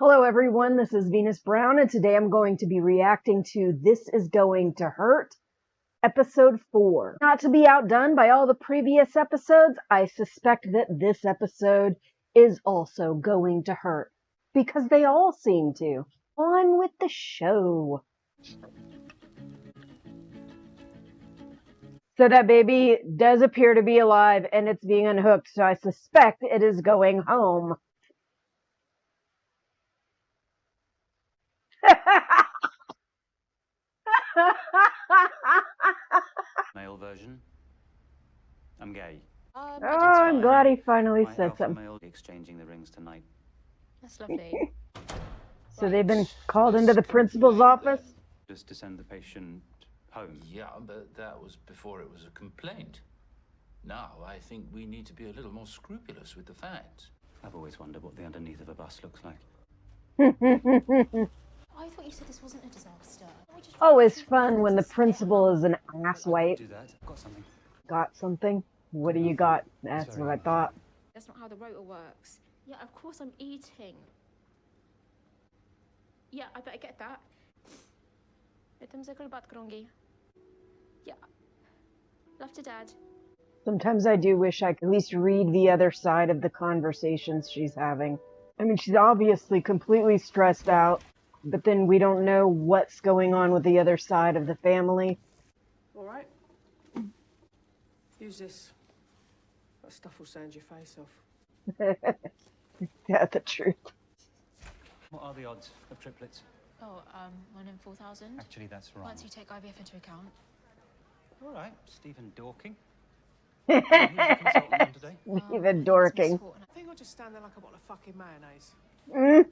Hello everyone, this is Venus Brown, and today I'm going to be reacting to This Is Going to Hurt, Episode 4. Not to be outdone by all the previous episodes, I suspect that this episode is also going to hurt. Because they all seem to. On with the show. So that baby does appear to be alive, and it's being unhooked, so I suspect it is going home. Male version. I'm gay. Oh, I'm glad he finally said something. Male exchanging the rings tonight. That's lovely. So they've been called into the principal's office? Just to send the patient home. Yeah, but that was before it was a complaint. Now, I think we need to be a little more scrupulous with the facts. I've always wondered what the underneath of a bus looks like. I thought you said this wasn't a disaster. Always fun when the principal is an asswipe. Do that. I've got something. Got something? What do you got? That's what I thought. That's not how the rotor works. Yeah, of course I'm eating. Yeah, I better get that. Yeah. Love to Dad. Sometimes I do wish I could at least read the other side of the conversations she's having. I mean, she's obviously completely stressed out, but then we don't know what's going on with the other side of the family. All right. Use this. That stuff will sand your face off. That's the truth. What are the odds of triplets? Oh, 1 in 4,000. Actually, that's wrong. Once you take IVF into account. All right, Stephen Dorking. Who's the consultant on today? Even dorking. I think I'll just stand there like a bottle of fucking mayonnaise.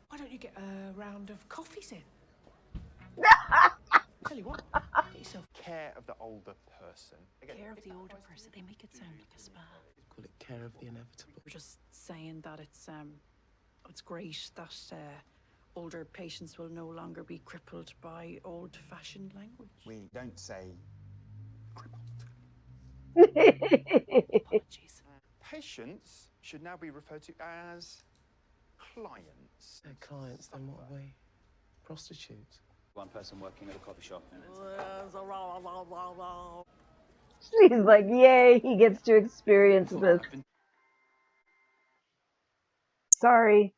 Why don't you get a round of coffees in? Tell you what, get yourself care of the older person. Again, Care of the older person, they make it sound like a spa. call it care of the inevitable. We're just saying that it's great that older patients will no longer be crippled by old-fashioned language. We don't say crippled. Apologies. Patients should now be referred to as clients. They're clients, then what are we? Prostitutes. One person working at a coffee shop. She's like, yay, he gets to experience this. Sorry,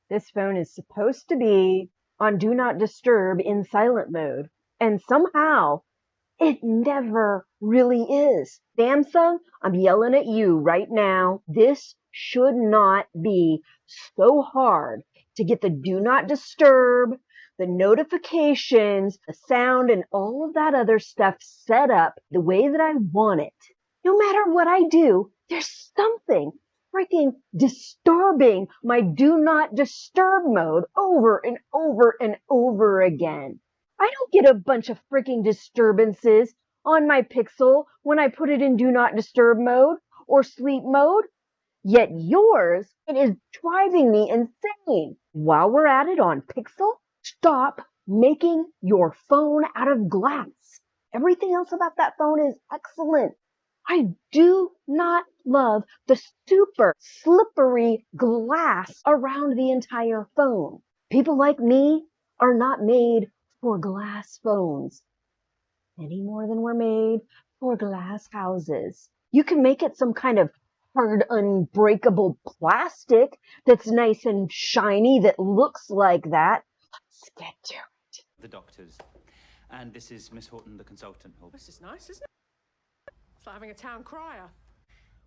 this phone is supposed to be on Do Not Disturb in silent mode, and somehow it never really is. Samsung, I'm yelling at you right now. This should not be so hard to get the Do Not Disturb, the notifications, the sound, and all of that other stuff set up the way that I want it. No matter what I do, there's something freaking disturbing my Do Not Disturb mode over and over and over again. I don't get a bunch of freaking disturbances on my Pixel when I put it in Do Not Disturb mode or sleep mode. Yet yours, it is driving me insane. While we're at it on Pixel, stop making your phone out of glass. Everything else about that phone is excellent. I do not love the super slippery glass around the entire phone. People like me are not made for glass phones any more than we're made for glass houses. You can make it some kind of hard, unbreakable plastic that's nice and shiny that looks like that. Let's get to it. The doctors. And this is Miss Horton, the consultant. This is nice, isn't it? It's like having a town crier.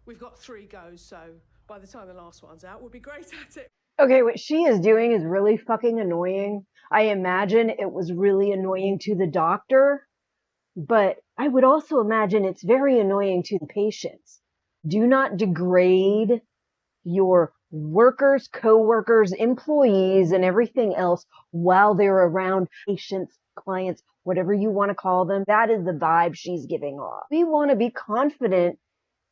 We've got 3 goes, so by the time the last one's out, we'll be great at it. Okay, what she is doing is really fucking annoying. I imagine it was really annoying to the doctor, but I would also imagine it's very annoying to the patients. Do not degrade your workers, co-workers, employees, and everything else while they're around patients, clients, whatever you want to call them. That is the vibe she's giving off. We want to be confident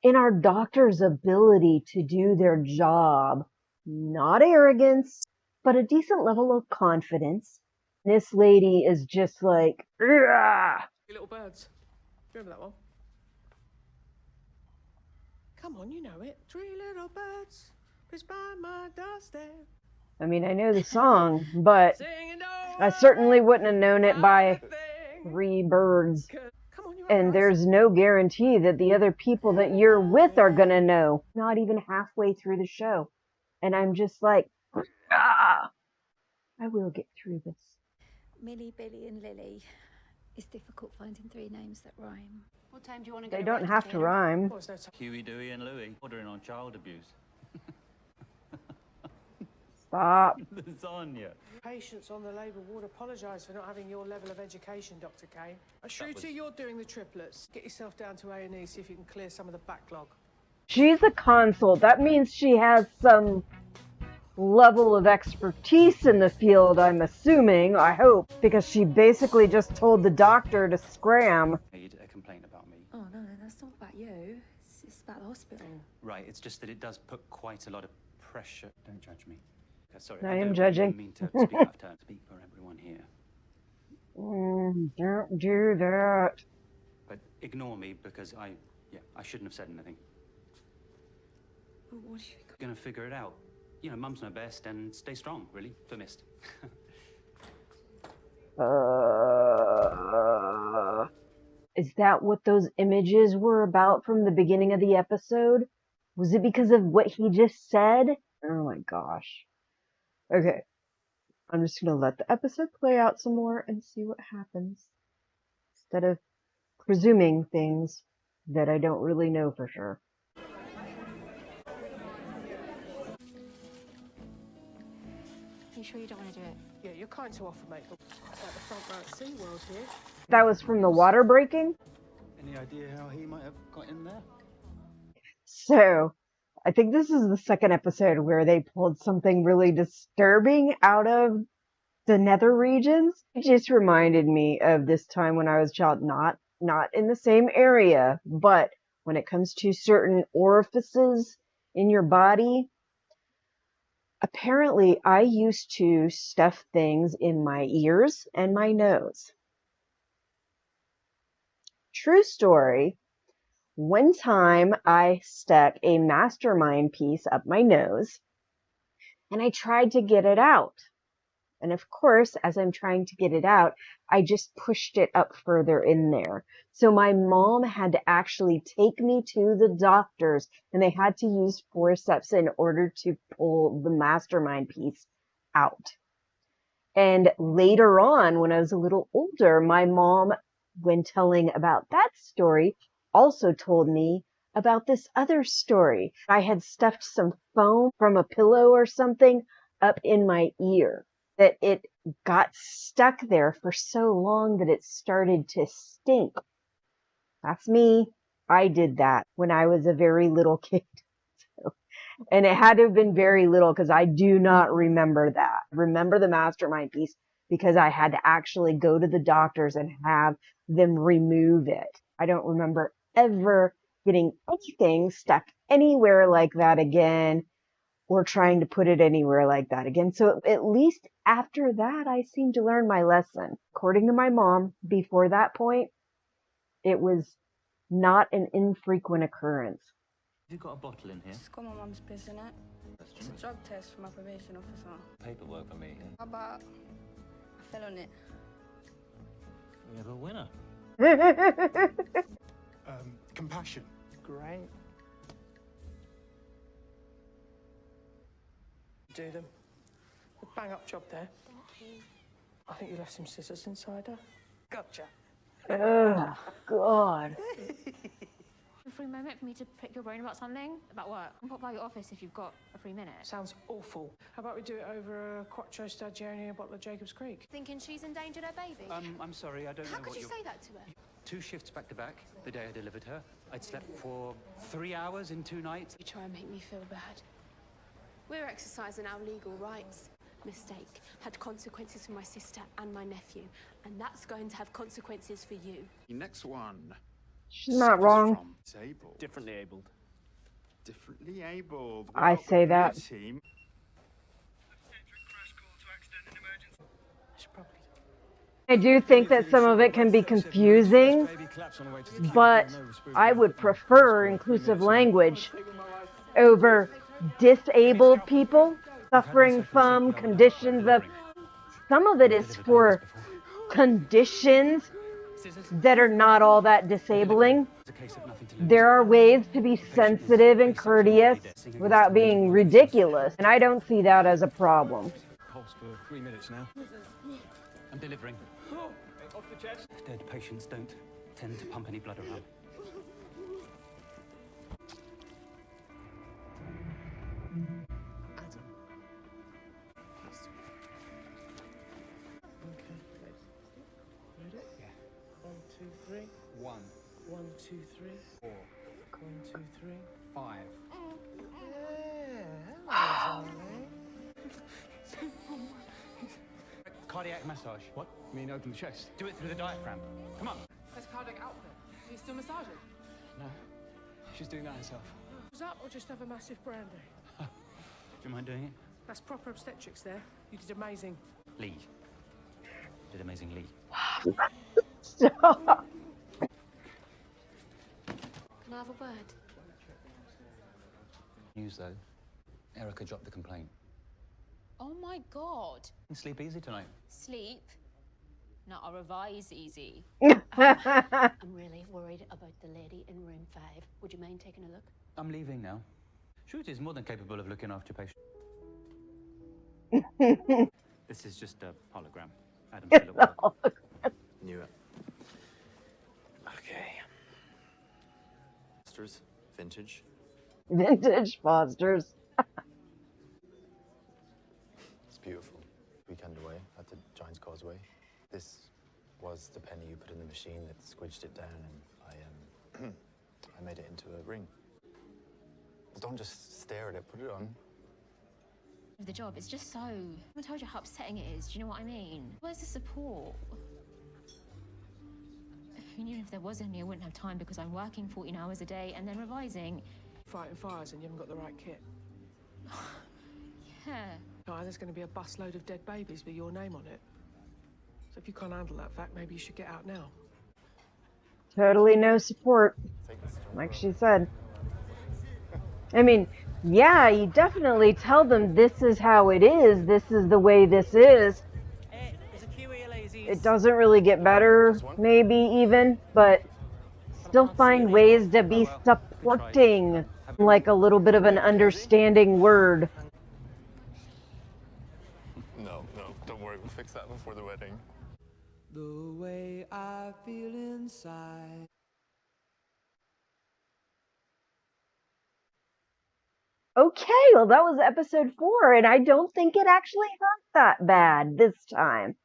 in our doctor's ability to do their job. Not arrogance, but a decent level of confidence. This lady is just like, ugh. Little birds. Remember that one? Come on, you know it. 3 little birds, placed by my doorstep. I mean, I know the song, but I certainly wouldn't have known it by three birds. Come on, you're And right, there's no guarantee that the other people that you're with are gonna know. Not even halfway through the show. And I'm just like, ah, I will get through this. Millie, Billy, and Lily. It's difficult finding three names that rhyme. What time do you want to They get don't have to rhyme. Oh, there's no time. Huey, Dewey, and Louie ordering on child abuse. Stop. Lasagna. Patients on the labour ward apologise for not having your level of education, Dr. Kane. Shruti, you're doing the triplets. Get yourself down to A&E, see if you can clear some of the backlog. She's a consult. That means she has some level of expertise in the field, I'm assuming, I hope, because she basically just told the doctor to scram. Made a complaint about me. Oh, no, that's not about you. It's about the hospital. Right, it's just that it does put quite a lot of pressure. Don't judge me. Sorry, I am don't judging. mean to speak out of turn. Speak for everyone here. Don't do that. But ignore me because I shouldn't have said anything. What do you think? Gonna figure it out. You know, mum's know best, and stay strong, really, for Mist. Is that what those images were about from the beginning of the episode? Was it because of what he just said? Oh my gosh. Okay. I'm just gonna let the episode play out some more and see what happens. Instead of presuming things that I don't really know for sure. Are you sure you don't want to do it? Yeah, you're kind to offer, mate. It's like the front row at SeaWorld here. That was from the water breaking? Any idea how he might have got in there? So, I think this is the second episode where they pulled something really disturbing out of the nether regions. It just reminded me of this time when I was a child, not in the same area, but when it comes to certain orifices in your body. Apparently, I used to stuff things in my ears and my nose. True story. One time I stuck a mastermind piece up my nose and I tried to get it out. And of course, as I'm trying to get it out, I just pushed it up further in there. So my mom had to actually take me to the doctors and they had to use forceps in order to pull the mastermind piece out. And later on, when I was a little older, my mom, when telling about that story, also told me about this other story. I had stuffed some foam from a pillow or something up in my ear, that it got stuck there for so long that it started to stink. That's me. I did that when I was a very little kid. And it had to have been very little because I do not remember that. Remember the mastermind piece because I had to actually go to the doctors and have them remove it. I don't remember ever getting anything stuck anywhere like that again or trying to put it anywhere like that again. So at least after that, I seemed to learn my lesson. According to my mom, before that point, it was not an infrequent occurrence. Have you got a bottle in here? It's got my mum's piss in it. It's a drug test for my probation officer. Paperwork for me. How about I fell on it? We have a winner. Compassion. Great. Do them. A bang up job there. I think you left some scissors inside her. Gotcha. Oh, God. A free moment for me to pick your brain about something? About work? And pop by your office if you've got a free minute. Sounds awful. How about we do it over a Quattro Stagioni and a bottle of Jacob's Creek? Thinking she's endangered her baby? I'm sorry, I don't know How what could you you're... say that to her? 2 shifts back to back, the day I delivered her. I'd slept for 3 hours in 2 nights. You try and make me feel bad. We're exercising our legal rights. Mistake had consequences for my sister and my nephew, and that's going to have consequences for you. The next one. She's not wrong. From disabled. Differently abled. Differently abled. I say that. Blue team. I do think that some of it can be confusing, but I would prefer inclusive language over disabled people suffering from, conditions of. Some of it is for conditions that are not all that disabling. There are ways to be sensitive and courteous without being ridiculous, and I don't see that as a problem. Pulse for 3 minutes now. I'm delivering. Off the chest. Dead patients don't tend to pump any blood around. Ready? Yeah. 1, 2, 3. 1. 1, 2, 3. 4. 1, 2, 3. 5. Cardiac massage. What? You mean open the chest? Do it through the diaphragm. Come on. That's cardiac output. Are you still massaging? No. She's doing that herself. Was up or just have a massive brandy? Do you mind doing it? That's proper obstetrics there. You did amazing. Lee. Did amazing Lee. Stop. Can I have a word? News though. Erica dropped the complaint. Oh my God. Sleep easy tonight. Sleep? Not a revise easy. I'm really worried about the lady in room 5. Would you mind taking a look? I'm leaving now. Shoot is more than capable of looking after patients. This is just a hologram. Adam's still at work. Knew it. Okay. Fosters, vintage. Vintage Fosters. It's beautiful. Weekend away at the Giant's Causeway. This was the penny you put in the machine that squidged it down, and I made it into a ring. Don't just stare at it. Put it on. The job is just so... I told you how upsetting it is. Do you know what I mean? Where's the support? And even if there was any, I wouldn't have time because I'm working 14 hours a day and then revising. Fighting fires and you haven't got the right kit. Yeah. No, there's going to be a busload of dead babies with your name on it. So if you can't handle that fact, maybe you should get out now. Totally no support, like she said. I mean, yeah, you definitely tell them this is how it is, this is the way this is. It doesn't really get better, maybe even, but still find ways to be supporting, like a little bit of an understanding word. No, don't worry. We'll fix that before the wedding. The way I feel inside. Okay, well that was episode 4, and I don't think it actually hurt that bad this time.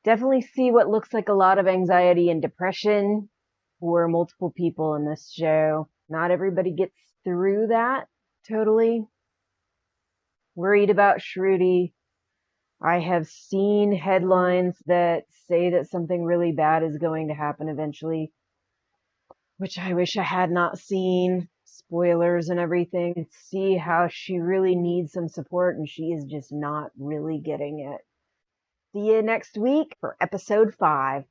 Definitely see what looks like a lot of anxiety and depression for multiple people in this show. Not everybody gets through that totally. Worried about Shruti. I have seen headlines that say that something really bad is going to happen eventually, which I wish I had not seen. Spoilers and everything. See how she really needs some support and she is just not really getting it. See you next week for episode 5.